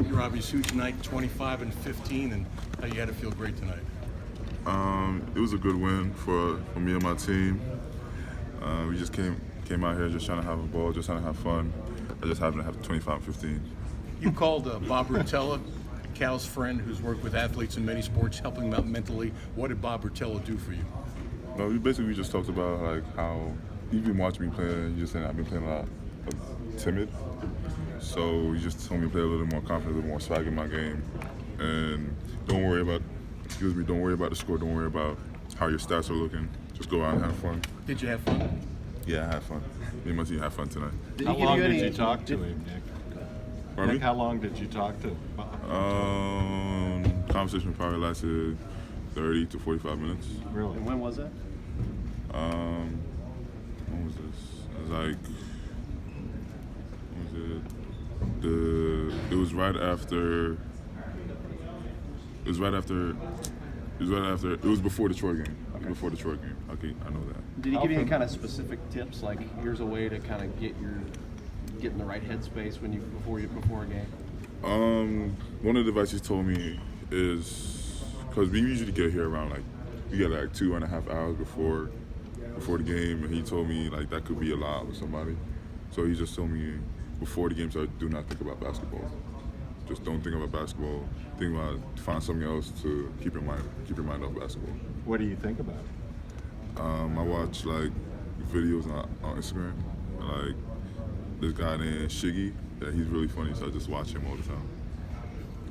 Your obvious huge tonight, 25 and 15, and you had to feel great tonight. It was a good win for me and my team. We just came out here just trying to have a ball, just trying to have fun. I just happened to have 25 and 15. You called Bob Rotella, Cal's friend who's worked with athletes in many sports, helping them out mentally. What did Bob Rotella do for you? No, we just talked about like how he's been watching me play, and he just said I've been playing a lot of timid. So he just told me to play a little more confident, a little more swag in my game, and don't worry about the score. Don't worry about how your stats are looking. Just go out and have fun. Did you have fun? Yeah, I had fun. Me and my team had fun tonight. How long did you talk to him, Nick? Pardon me? How long did you talk to Bob? Conversation probably lasted 30 to 45 minutes. Really? And when was that? When was this? It was like, when was it? It was right after. It was before the Detroit game. Okay. Before the Detroit game. Okay, I know that. Did he give you any kind of specific tips, like here's a way to kind of get in the right headspace before a game? One of the advice he told me is because we usually get here around we get 2.5 hours before the game, and he told me that could be a lot with somebody. So he just told me before the game started, do not think about basketball. Just don't think about basketball. Think about find something else to keep your mind off basketball. What do you think about it? I watch videos on Instagram, this guy named Shiggy. Yeah, he's really funny, so I just watch him all the time.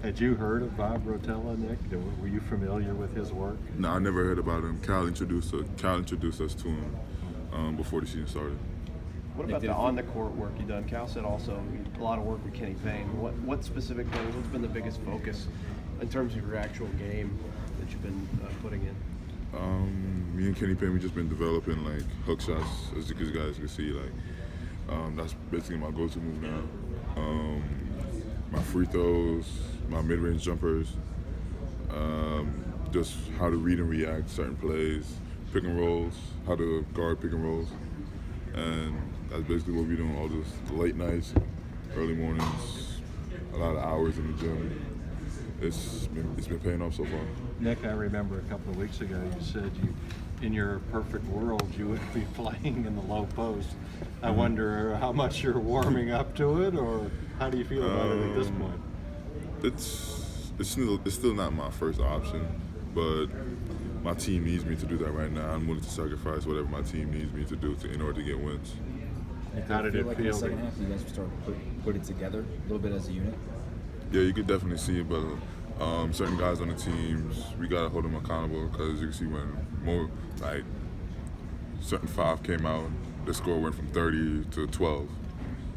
Had you heard of Bob Rotella, Nick? Were you familiar with his work? No, I never heard about him. Cal introduced us to him before the season started. What about the on-the-court work you done? Cal said also a lot of work with Kenny Payne. What specific things? What's been the biggest focus in terms of your actual game that you've been putting in? Me and Kenny Payne, we just been developing hook shots, as you guys can see. That's basically my go-to move now. My free throws, my mid-range jumpers, just how to read and react to certain plays, pick and rolls, how to guard pick and rolls, and that's basically what we're doing all this late nights, early mornings, a lot of hours in the gym. It's been paying off so far. Nick, I remember a couple of weeks ago you said in your perfect world, you would be playing in the low post. I wonder how much you're warming up to it, or how do you feel about it at this point? It's still not my first option, but my team needs me to do that right now. I'm willing to sacrifice whatever my team needs me to do in order to get wins. How did it like feel? in the second half, you guys start putting it together a little bit as a unit? Yeah, you could definitely see it, but certain guys on the teams, we gotta hold them accountable because you can see when certain five came out, the score went from 30 to 12.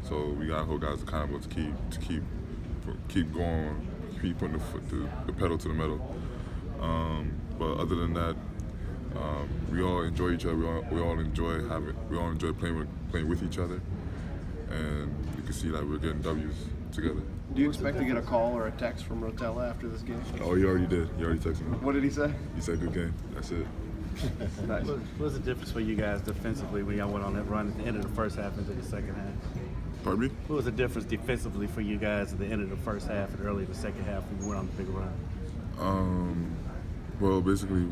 So we gotta hold guys accountable to keep going, keep putting the pedal to the metal. But other than that, we all enjoy each other. We all enjoy playing with each other, and you can see we're getting W's together. Do you expect to get a call or a text from Rotella after this game? Oh, he already did. He already texted me. What did he say? He said, "Good game." That's it. Nice. What was the difference for you guys defensively when y'all went on that run at the end of the first half into the second half? Pardon me? What was the difference defensively for you guys at the end of the first half and early in the second half when you went on the big run? Well, basically,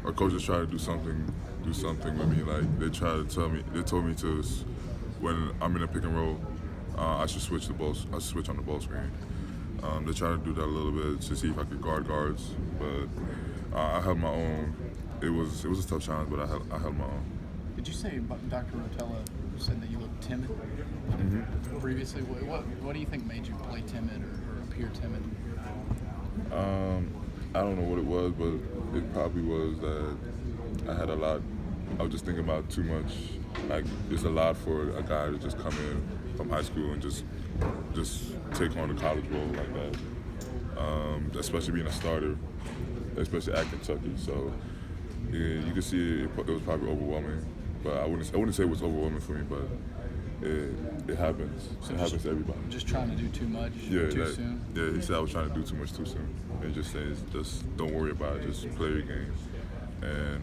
our coaches try to do something with me. They told me to, when I'm in a pick and roll, I should switch on the ball screen. They tried to do that a little bit to see if I could guard guards, but I held my own. It was a tough challenge, but I held my own. Did you say Dr. Rotella said that you looked timid previously? What do you think made you play timid or appear timid? I don't know what it was, but it probably was that I had a lot. I was just thinking about too much. It's a lot for a guy to just come in from high school and just take on a college role like that. Especially being a starter, especially at Kentucky. So yeah, you can see it was probably overwhelming. But I wouldn't say it was overwhelming for me, but it happens. So it happens to everybody. Just trying to do too much too soon? Yeah, he said I was trying to do too much too soon. And just says, just don't worry about it. Just play your game. And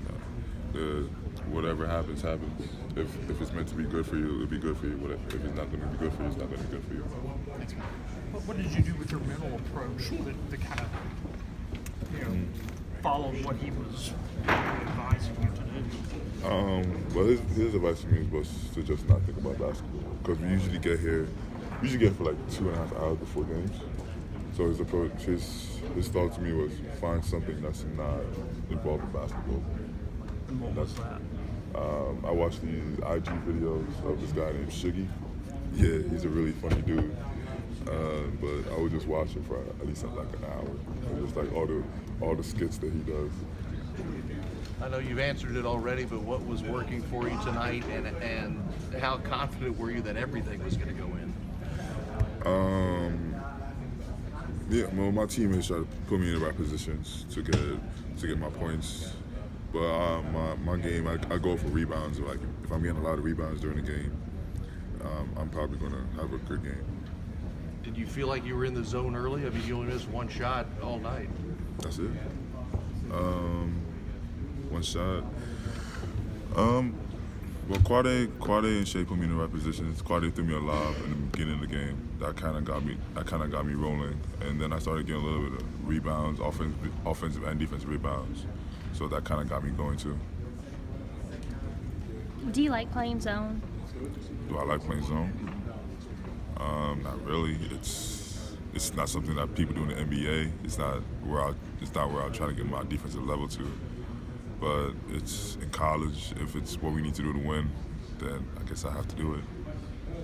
whatever happens, happens. If it's meant to be good for you, it'll be good for you. If it's not going to be good for you, it's not going to be good for you. Thanks, man. what did you do with your mental approach to kind of, follow what he was advising you to do? Well, his advice to me was to just not think about basketball because we usually get here for like 2.5 hours before games. So his approach, his thought to me was find something that's not involved in basketball. And what was that? I watched these IG videos of this guy named Shiggy. Yeah, he's a really funny dude. But I would just watch it for at least like an hour. And just like all the skits that he does. I know you've answered it already, but what was working for you tonight, and how confident were you that everything was going to go in? Yeah, well, my teammates try to put me in the right positions to get my points. But my game, I go for rebounds. Like if I'm getting a lot of rebounds during the game, I'm probably going to have a good game. Did you feel like you were in the zone early? I mean, you only missed one shot all night. That's it. One shot. Well, Quade and Shea put me in the right positions. Quade threw me a lob in the beginning of the game. That kind of got me rolling, and then I started getting a little bit of rebounds, offensive and defensive rebounds. So that kind of got me going too. Do you like playing zone? Do I like playing zone? Not really. It's not something that people do in the NBA. It's not where I try to get my defensive level to. But it's in college. If it's what we need to do to win, then I guess I have to do it.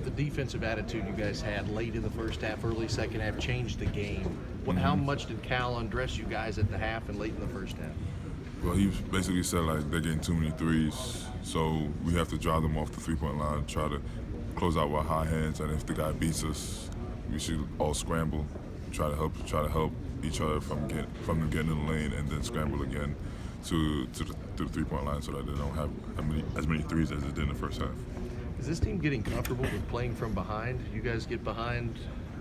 The defensive attitude you guys had late in the first half, early second half changed the game. How much did Cal undress you guys at the half and late in the first half? Well, he basically said like they're getting too many threes, so we have to drive them off the three-point line, try to close out with high hands, and if the guy beats us, we should all scramble, try to help each other from them getting in the lane, and then scramble again to the three-point line so that they don't have as many threes as they did in the first half. Is this team getting comfortable with playing from behind? You guys get behind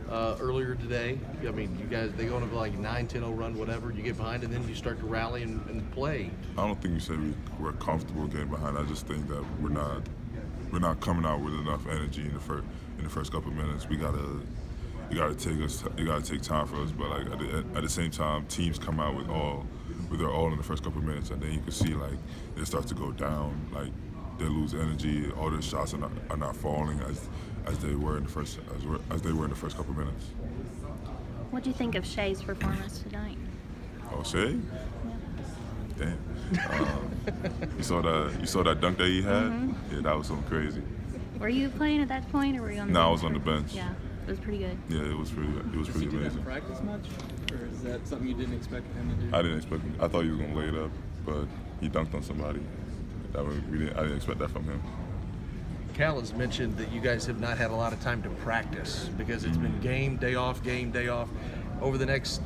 earlier today. I mean, they go on a like 9-10-0 run, whatever. You get behind and then you start to rally and play. I don't think we said we're comfortable getting behind. I just think that we're not coming out with enough energy in the first couple of minutes. It gotta take time for us. But like at the same time, teams come out with their all in the first couple of minutes, and then you can see like it starts to go down. Like they lose energy. All their shots are not falling as they were in the first couple of minutes. What do you think of Shea's performance tonight? Oh, Shea? Damn. You saw that dunk that he had? Mm-hmm. Yeah, that was something crazy. Were you playing at that point, or were you on the bench? No, I was on the bench. Yeah, it was pretty good. Yeah, it was pretty Does he do that in amazing. practice much, or is that something you didn't expect him to do? I didn't expect him. I thought he was gonna lay it up, but he dunked on somebody. I didn't expect that from him. Cal has mentioned that you guys have not had a lot of time to practice because it's been game, day off. Over the next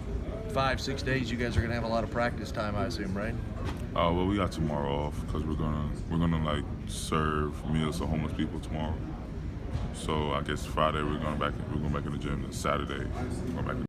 5-6 days, you guys are gonna have a lot of practice time, I assume, right? Oh well, we got tomorrow off because we're gonna like serve meals to homeless people tomorrow. So I guess Friday we're going back in the gym, and Saturday we're going back in